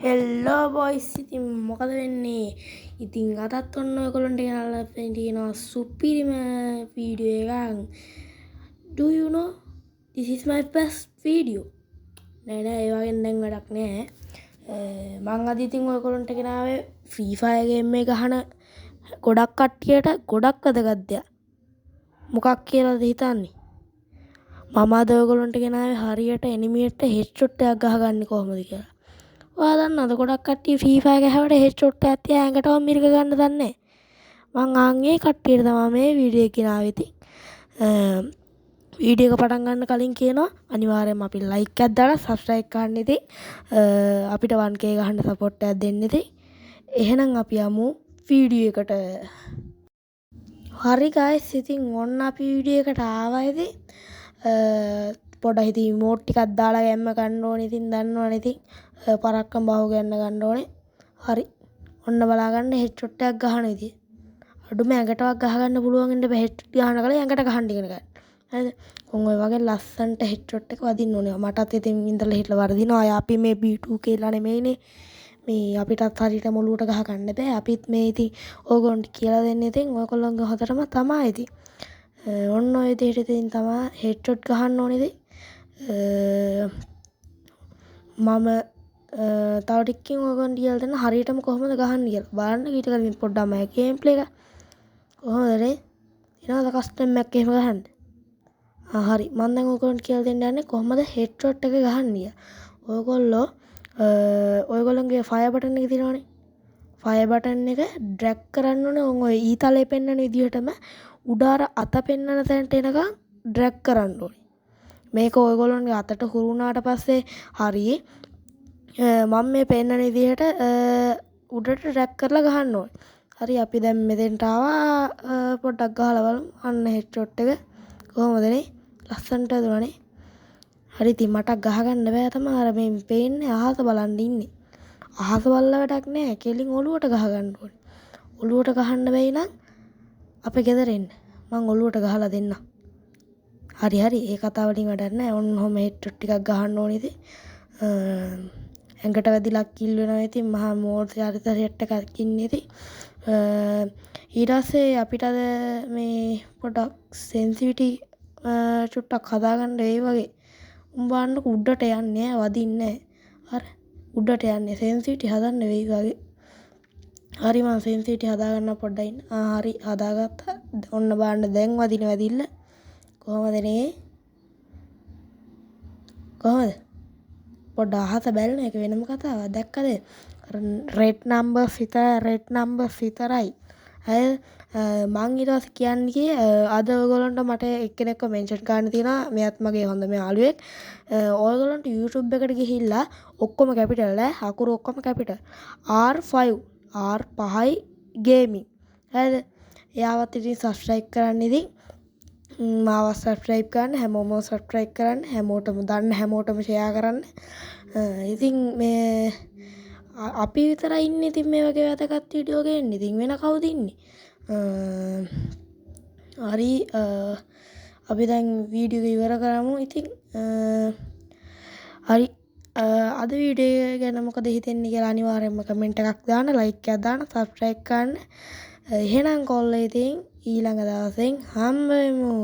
හෙල්ලෝ boys ඉතින් මොකද වෙන්නේ? ඉතින් අදත් ඔන්න ඔයගොල්ලන්ට ගෙනල්ලා තියෙනවා සුපිරිම වීඩියෝ එකක්. Do you know this is my first video? නෑ ඒ වගේ දැන් වැඩක් නෑ. මං අද ඉතින් ඔයගොල්ලන්ට ගෙනාවේ Free Fire game එක ගහන ගොඩක් කට්ටියට ගොඩක් වැදගත් දෙයක්. මොකක් කියලාද හිතන්නේ? මම අද ඔයගොල්ලන්ට ගෙනාවේ හරියට එනිමියට හෙඩ්ෂොට් එකක් ගහගන්නේ කොහොමද කියලා. ඔයාලා දන්නවද ගොඩක් කට්ටිය ෆ්‍රී ෆයර් ගහවට හෙඩ්ෂොට් එකක් තියා ඇඟටම මිරික ගන්න දන්නේ නැහැ. මං ආන්ගේ කට්ටියට තමයි මේ වීඩියෝ එක ගෙනාවේ. ඉතින් වීඩියෝ එක පටන් ගන්න කලින් කියනවා අනිවාර්යයෙන්ම අපි ලයික් එකක් දාලා සබ්ස්ක්‍රයිබ් කරන්න ඉතින් අපිට 1k ගහන්න සපෝට් එකක් දෙන්න ඉතින්. එහෙනම් අපි යමු වීඩියෝ එකට. හරි guys ඉතින් ඔන්න අපි වීඩියෝ එකට ආවා ඉතින්. පොඩ හිතී ඉමෝට් ටිකක් දාලා ගැම්ම ගන්න ඕනේ. ඉතින් දන්නවනේ ඉතින් පරක්කම් බහුව ගන්න ඕනේ. හරි. ඔන්න බලා ගන්න හෙඩ්ෂොට් එකක් ගහන විදිය. අඩුම ඇඟටවත් ගහගන්න පුළුවන් ඉන්න බෑ හෙඩ් ගහන කල ඇඟට ගහන්න ඉගෙන ගන්න. හරිද? ඔය වගේ ලස්සන්ට හෙඩ්ෂොට් එක වදින්න ඕනේ. මටත් ඉතින් ඉඳලා හිටලා වර්ධිනවා. අපි මේ B2 කියලා නෙමෙයිනේ. මේ අපිටත් හරියට මොළුවට ගහ ගන්න බෑ. අපිත් මේ ඉතින් ඕගොල්ලන්ට කියලා දෙන්නේ ඉතින් ඔයගොල්ලන්ගේ හොදටම තමයි ඉතින්. ඔන්න ඔය විදිහට ඉතින් තමයි හෙඩ්ෂොට් ගහන්න ඕනේ ඉතින්. මම තව ටිකකින් ඔයගොල්ලන්ට කියලා දෙන්න හරියටම කොහොමද ගහන්නේ කියලා. බලන්න ඊට කලින් පොඩ්ඩක් මම ගේම් ප්ලේ එක කොහොමද නේ? ඊළඟ කස්ටම් එකක් එහෙම ගහන්න. හරි. මම දැන් ඔයගොල්ලන්ට කියලා දෙන්න යන්නේ කොහොමද හෙඩ්ෂොට් එක ගහන්නේ. ඔයගොල්ලෝ ඔයගොල්ලන්ගේ ෆයර් බටන් එක තියෙනවනේ. ෆයර් බටන් එක ඩ්‍රැග් කරන්න ඕනේ ඔය ඊතලේ පෙන්වන විදිහටම උඩ අර අත පෙන්වන තැනට එනකන් ඩ්‍රැග් කරන්න ඕනේ. මේක ඔයගොල්ලන්ගේ අතට හුරු වුණාට පස්සේ හරි මම මේ පෙන්නන විදිහට උඩට ඩ්‍රැග් කරලා ගහන්න ඕනේ. හරි අපි දැන් මෙතෙන්ට ආවා පොඩ්ඩක් ගහලා බලමු. අන්න හෙඩ්ෂොට් එක කොහොමද නේ? ලස්සනට දුවනේ. හරි ඉතින් මට ගහගන්න බෑ තමයි අර මේ පේන්නේ අහස බලන් ඉන්නේ. අහස බලලා වැඩක් නෑ. කෙලින් ඔලුවට ගහගන්න ඕනේ. ඔලුවට ගහන්න බැයි නම් අපේ ගෙදර එන්න. මං ඔලුවට ගහලා දෙන්නම්. හරි ඒ කතාව වලින් වැඩක් නැහැ. ඔන්න ඔහම හෙඩ්ෂොට් ටිකක් ගහන්න ඕනේ ඉතින්. ඇඟට වැදිලා කිල් වෙනවා ඉතින් මහා මෝඩ් චරිත සෙට් එකක් ඉන්නේ ඉතින්. ඊට පස්සේ අපිට අද මේ පොඩක් සෙන්සිටිවිටි චුට්ටක් හදාගන්න ඒ වගේ. උඹන්න උඩට යන්නේ වදින්නේ නැහැ. හරි උඩට යන්නේ සෙන්සිටිවිටි හදන්න වෙයි වගේ. හරි මම සෙන්සිටිවිටි හදාගන්න පොඩ්ඩක් ඉන්න. හරි හදාගත්තා. ඔන්න බලන්න දැන් වදින වැදිල්ල. කොහොමද නේ? කොහොමද? පොඩ්ඩ අහස බැලන එක වෙනම කතාවක්. දැක්කද? රෙඩ් නම්බර්ස් විතරයි. හරි මං ඊට පස්සේ කියන්නේ අද ඔයගොල්ලන්ට මට එක්කෙනෙක්ව මෙන්ෂන් කරන්න තියෙනවා. මෙයාත් මගේ හොඳම යාළුවෙක්. ඔයගොල්ලන්ට YouTube එකට ගිහිල්ලා ඔක්කොම කැපිටල් ඈ අකුරු ඔක්කොම කැපිටල් R5 ගේමින්. හරිද? එයාවත් ඉතින් සබ්ස්ක්‍රයිබ් කරන්න ඉතින් මාව සබ්ස්ක්‍රයිබ් කරන්න හැමෝම සබ්ස්ක්‍රයිබ් කරන්න හැමෝටම දන්න හැමෝටම ෂෙයා කරන්න. ඉතින් මේ අපි විතරයි ඉන්නේ ඉතින් මේ වගේ වැදගත් වීඩියෝ ගේන්න. ඉතින් වෙන කවුද ඉන්නේ? හරි අපි දැන් වීඩියෝ එක ඉවර කරමු. ඉතින් හරි අද වීඩියෝ එක ගැන මොකද හිතෙන්නේ කියලා අනිවාර්යයෙන්ම කමෙන්ට් එකක් දාන්න, ලයික් එකක් දාන්න, සබ්ස්ක්‍රයිබ් කරන්න. එහෙනම් කොල්ලෝ ඉතින් ඊළඟ දවසෙන් හම්බ වෙමු.